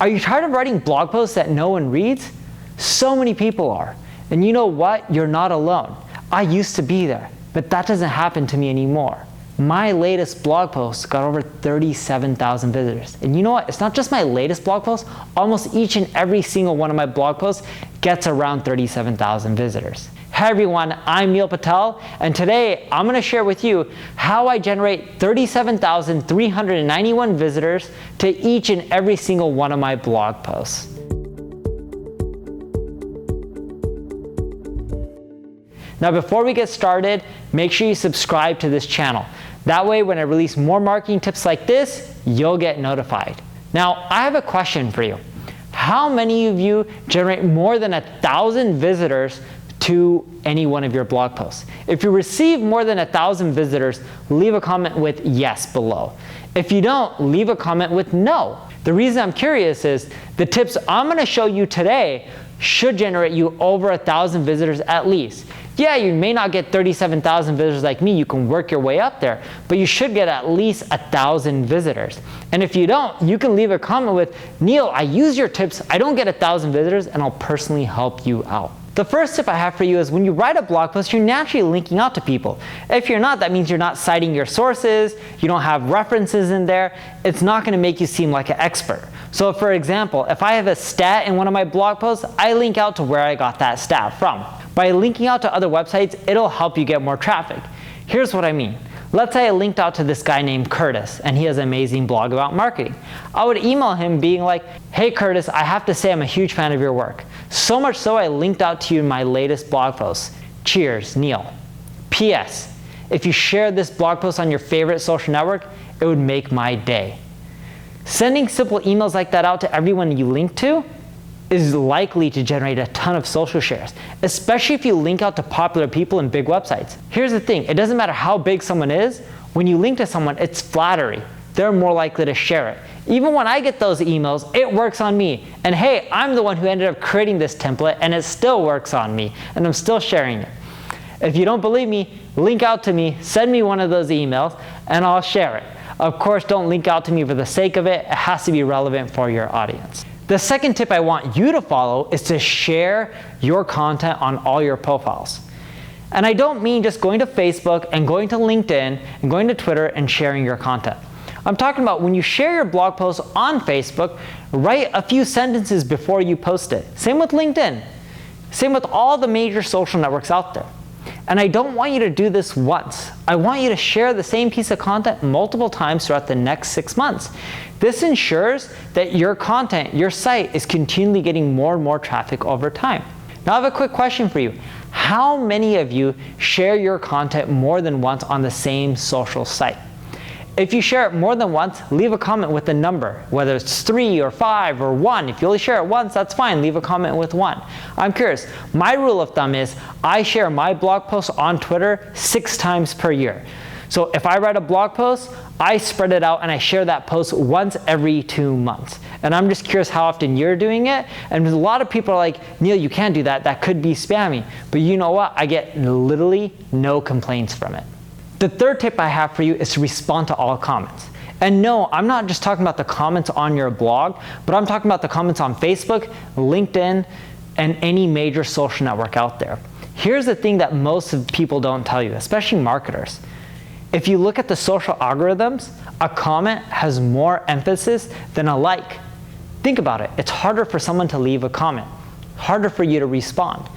Are you tired of writing blog posts that no one reads? So many people are. And you know what? You're not alone. I used to be there, but that doesn't happen to me anymore. My latest blog post got over 37,000 visitors. And you know what? It's not just my latest blog post. Almost each and every single one of my blog posts gets around 37,000 visitors. Hey everyone, I'm Neil Patel, and today I'm going to share with you how I generate 37,391 visitors to each and every single one of my blog posts. Now before we get started, make sure you subscribe to this channel. That way when I release more marketing tips like this, you'll get notified. Now I have a question for you. How many of you generate more than 1,000 visitors to any one of your blog posts? If you receive more than 1,000 visitors, leave a comment with yes below. If you don't, leave a comment with no. The reason I'm curious is the tips I'm going to show you today should generate you over 1,000 visitors at least. Yeah, you may not get 37,000 visitors like me, you can work your way up there, but you should get at least 1,000 visitors. And if you don't, you can leave a comment with, Neil, I use your tips, I don't get 1,000 visitors, and I'll personally help you out. The first tip I have for you is when you write a blog post, you're naturally linking out to people. If you're not, that means you're not citing your sources, you don't have references in there, it's not gonna make you seem like an expert. So for example, if I have a stat in one of my blog posts, I link out to where I got that stat from. By linking out to other websites, it'll help you get more traffic. Here's what I mean. Let's say I linked out to this guy named Curtis, and he has an amazing blog about marketing. I would email him being like, hey Curtis, I have to say I'm a huge fan of your work. So much so I linked out to you in my latest blog post. Cheers, Neil. P.S. If you share this blog post on your favorite social network, it would make my day. Sending simple emails like that out to everyone you link to is likely to generate a ton of social shares, especially if you link out to popular people and big websites. Here's the thing, it doesn't matter how big someone is, when you link to someone, it's flattery. They're more likely to share it. Even when I get those emails, it works on me. And hey, I'm the one who ended up creating this template and it still works on me, and I'm still sharing it. If you don't believe me, link out to me, send me one of those emails, and I'll share it. Of course, don't link out to me for the sake of it. It has to be relevant for your audience. The second tip I want you to follow is to share your content on all your profiles. And I don't mean just going to Facebook and going to LinkedIn and going to Twitter and sharing your content. I'm talking about when you share your blog post on Facebook, write a few sentences before you post it. Same with LinkedIn. Same with all the major social networks out there. And I don't want you to do this once. I want you to share the same piece of content multiple times throughout the next 6 months. This ensures that your content, your site, is continually getting more and more traffic over time. Now I have a quick question for you. How many of you share your content more than once on the same social site? If you share it more than once, leave a comment with a number, whether it's 3 or 5 or 1. If you only share it once, that's fine. Leave a comment with 1. I'm curious. My rule of thumb is I share my blog posts on Twitter 6 times per year. So if I write a blog post, I spread it out and I share that post once every 2 months. And I'm just curious how often you're doing it. And a lot of people are like, Neil, you can't do that. That could be spammy. But you know what? I get literally no complaints from it. The third tip I have for you is to respond to all comments. And no, I'm not just talking about the comments on your blog, but I'm talking about the comments on Facebook, LinkedIn, and any major social network out there. Here's the thing that most of people don't tell you, especially marketers. If you look at the social algorithms, a comment has more emphasis than a like. Think about it. It's harder for someone to leave a comment, harder for you to respond.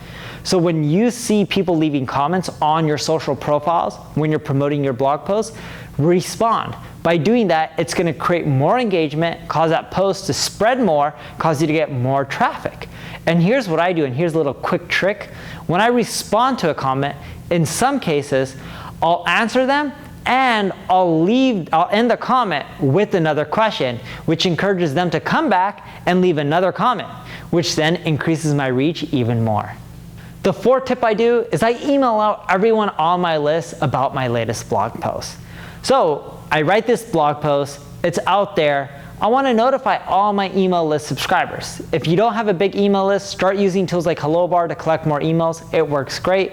So when you see people leaving comments on your social profiles, when you're promoting your blog posts, respond. By doing that, it's going to create more engagement, cause that post to spread more, cause you to get more traffic. And here's what I do, and here's a little quick trick. When I respond to a comment, in some cases, I'll answer them and I'll end the comment with another question, which encourages them to come back and leave another comment, which then increases my reach even more. The fourth tip I do is I email out everyone on my list about my latest blog post. So I write this blog post, it's out there. I want to notify all my email list subscribers. If you don't have a big email list, start using tools like HelloBar to collect more emails. It works great.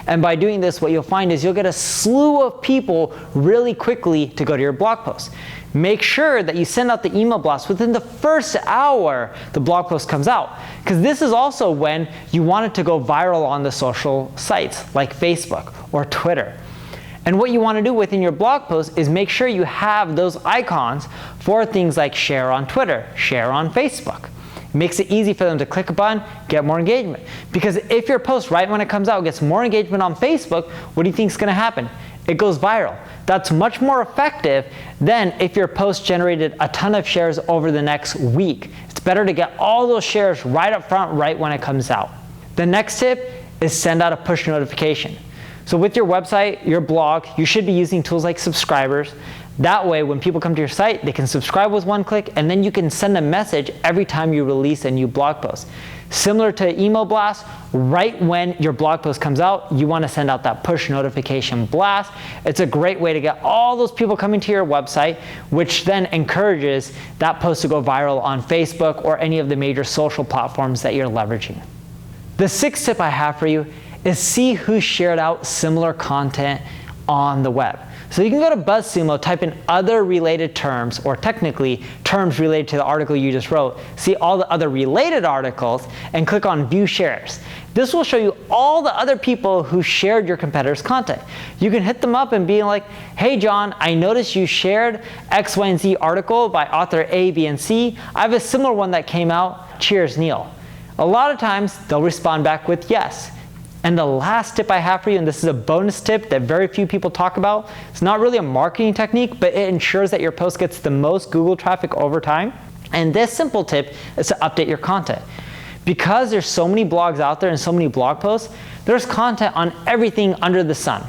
And by doing this, what you'll find is you'll get a slew of people really quickly to go to your blog post. make sure that you send out the email blast within the first hour the blog post comes out, because this is also when you want it to go viral on the social sites like Facebook or Twitter. And what you want to do within your blog post is make sure you have those icons for things like share on Twitter, share on Facebook. It makes it easy for them to click a button, get more engagement. Because if your post right when it comes out gets more engagement on Facebook, what do you think is going to happen? It goes viral. That's much more effective than if your post generated a ton of shares over the next week. It's better to get all those shares right up front, right when it comes out. The next tip is send out a push notification. So with your website, your blog, you should be using tools like subscribers. That way, when people come to your site, they can subscribe with one click, and then you can send a message every time you release a new blog post. Similar to email blast, right when your blog post comes out, you want to send out that push notification blast. It's a great way to get all those people coming to your website, which then encourages that post to go viral on Facebook or any of the major social platforms that you're leveraging. The sixth tip I have for you is see who shared out similar content on the web. So you can go to Buzzsumo, type in other related terms, or technically terms related to the article you just wrote, see all the other related articles, and click on View Shares. This will show you all the other people who shared your competitor's content. You can hit them up and be like, hey John, I noticed you shared X, Y, and Z article by author A, B, and C. I have a similar one that came out. Cheers, Neil. A lot of times, they'll respond back with yes. And the last tip I have for you, and this is a bonus tip that very few people talk about, it's not really a marketing technique, but it ensures that your post gets the most Google traffic over time. And this simple tip is to update your content. Because there's so many blogs out there and so many blog posts, there's content on everything under the sun.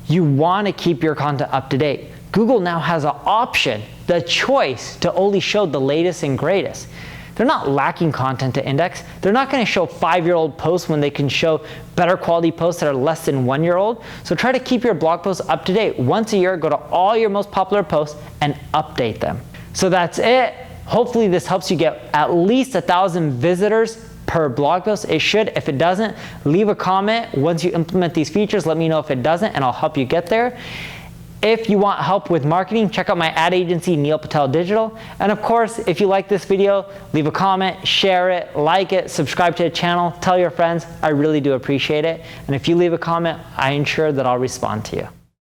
You want to keep your content up to date. Google now has an option, the choice to only show the latest and greatest. They're not lacking content to index. They're not going to show 5-year-old posts when they can show better quality posts that are less than 1-year-old. So try to keep your blog posts up to date. Once a year, go to all your most popular posts and update them. So that's it. Hopefully this helps you get at least 1,000 visitors per blog post. It should. If it doesn't, leave a comment. Once you implement these features, let me know if it doesn't, and I'll help you get there. If you want help with marketing, check out my ad agency, Neil Patel Digital. And of course, if you like this video, leave a comment, share it, like it, subscribe to the channel, tell your friends. I really do appreciate it. And if you leave a comment, I ensure that I'll respond to you.